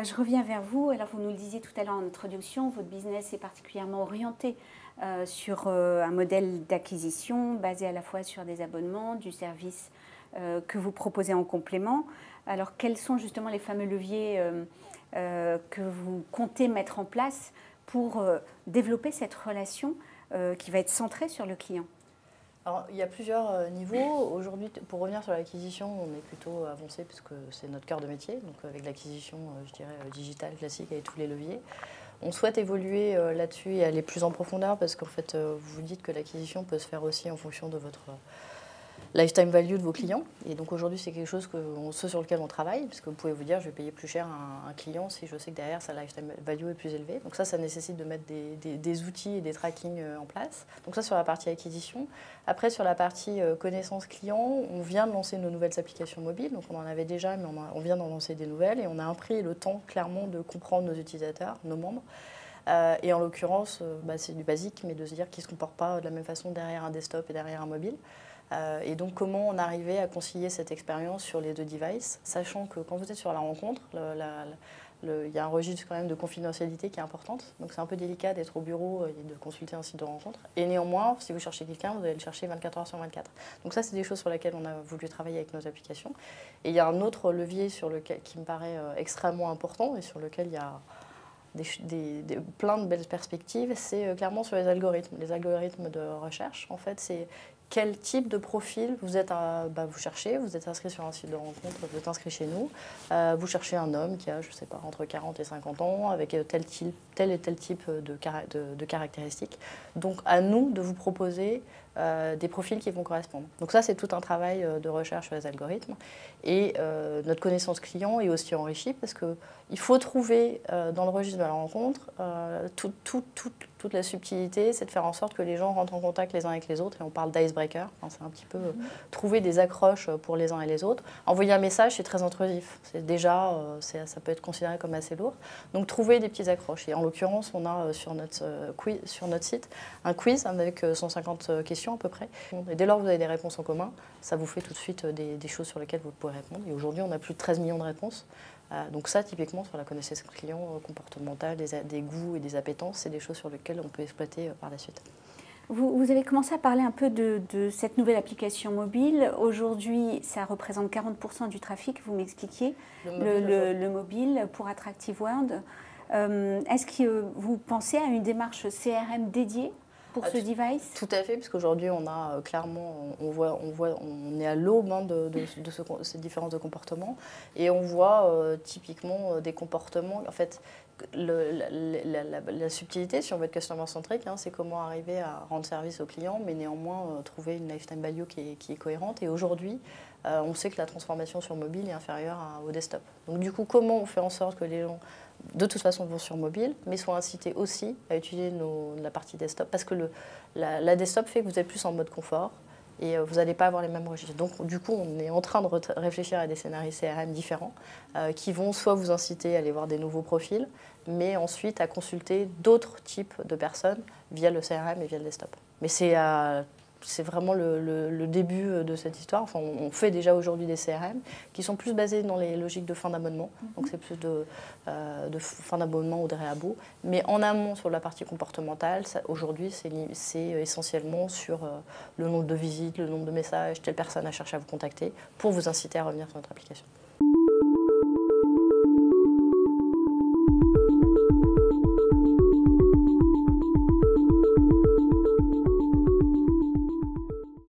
je reviens vers vous. Alors, vous nous le disiez tout à l'heure en introduction, votre business est particulièrement orienté sur un modèle d'acquisition basé à la fois sur des abonnements, du service que vous proposez en complément. Alors, quels sont justement les fameux leviers que vous comptez mettre en place pour développer cette relation qui va être centrée sur le client? Alors, il y a plusieurs niveaux. Aujourd'hui, pour revenir sur l'acquisition, on est plutôt avancé puisque c'est notre cœur de métier. Donc, avec l'acquisition, je dirais, digitale, classique, avec tous les leviers. On souhaite évoluer là-dessus et aller plus en profondeur parce qu'en fait, vous dites que l'acquisition peut se faire aussi en fonction de votre lifetime value de vos clients. Et donc aujourd'hui, c'est quelque chose ce sur lequel on travaille, parce que vous pouvez vous dire, je vais payer plus cher un client si je sais que derrière, sa lifetime value est plus élevée. Donc ça nécessite de mettre des outils et des trackings en place. Donc ça, sur la partie acquisition. Après, sur la partie connaissance client, on vient de lancer nos nouvelles applications mobiles. Donc on en avait déjà, mais on vient d'en lancer des nouvelles. Et on a pris le temps, clairement, de comprendre nos utilisateurs, nos membres. Et en l'occurrence, c'est du basique, mais de se dire qu'ils ne se comportent pas de la même façon derrière un desktop et derrière un mobile. Et donc, comment on arrivait à concilier cette expérience sur les deux devices, sachant que quand vous êtes sur la rencontre, il y a un registre quand même de confidentialité qui est importante. Donc, c'est un peu délicat d'être au bureau et de consulter un site de rencontre. Et néanmoins, si vous cherchez quelqu'un, vous allez le chercher 24 heures sur 24. Donc, ça, c'est des choses sur lesquelles on a voulu travailler avec nos applications. Et il y a un autre levier qui me paraît extrêmement important et sur lequel il y a plein de belles perspectives, c'est clairement sur les algorithmes. Les algorithmes de recherche, en fait, c'est quel type de profil vous cherchez. Vous êtes inscrit sur un site de rencontre, vous êtes inscrit chez nous. Vous cherchez un homme qui a, je ne sais pas, entre 40 et 50 ans, avec tel et tel type de caractéristiques. Donc, à nous de vous proposer des profils qui vont correspondre. Donc ça, c'est tout un travail de recherche sur les algorithmes. Et notre connaissance client est aussi enrichie parce qu'il faut trouver dans le registre de la rencontre toute la subtilité, c'est de faire en sorte que les gens rentrent en contact les uns avec les autres. Et on parle d'icebreaker, c'est un petit peu trouver des accroches pour les uns et les autres. Envoyer un message, c'est très intrusif. C'est déjà, ça peut être considéré comme assez lourd. Donc trouver des petits accroches. Et en l'occurrence, on a sur notre site un quiz avec 150 questions à peu près. Et dès lors que vous avez des réponses en commun, ça vous fait tout de suite des choses sur lesquelles vous pouvez répondre. Et aujourd'hui, on a plus de 13 millions de réponses. Donc ça, typiquement, sur la connaissance client comportementale, des goûts et des appétences, c'est des choses sur lesquelles on peut exploiter par la suite. Vous avez commencé à parler un peu de cette nouvelle application mobile. Aujourd'hui, ça représente 40% du trafic, vous m'expliquiez, le mobile pour Attractive World. Est-ce que vous pensez à une démarche CRM dédiée pour ce device? Tout à fait, parce qu'aujourd'hui, on a clairement, on est à l'aube de ces différences de comportement, et on voit typiquement des comportements. En fait, la subtilité, si on veut être customer-centric, c'est comment arriver à rendre service au client, mais néanmoins trouver une lifetime value qui est cohérente. Et aujourd'hui, on sait que la transformation sur mobile est inférieure au desktop. Donc du coup, comment on fait en sorte que les gens, de toute façon, vont sur mobile, mais soient incités aussi à utiliser la partie desktop, parce que la desktop fait que vous êtes plus en mode confort, et vous n'allez pas avoir les mêmes registres. Donc du coup, on est en train de réfléchir à des scénarios CRM différents qui vont soit vous inciter à aller voir des nouveaux profils, mais ensuite à consulter d'autres types de personnes via le CRM et via le desktop. Mais c'est vraiment le début de cette histoire. Enfin, on fait déjà aujourd'hui des CRM qui sont plus basés dans les logiques de fin d'abonnement. Donc c'est plus de fin d'abonnement ou de réabo. Mais en amont, sur la partie comportementale, aujourd'hui, c'est essentiellement sur le nombre de visites, le nombre de messages, telle personne a cherché à vous contacter pour vous inciter à revenir sur notre application.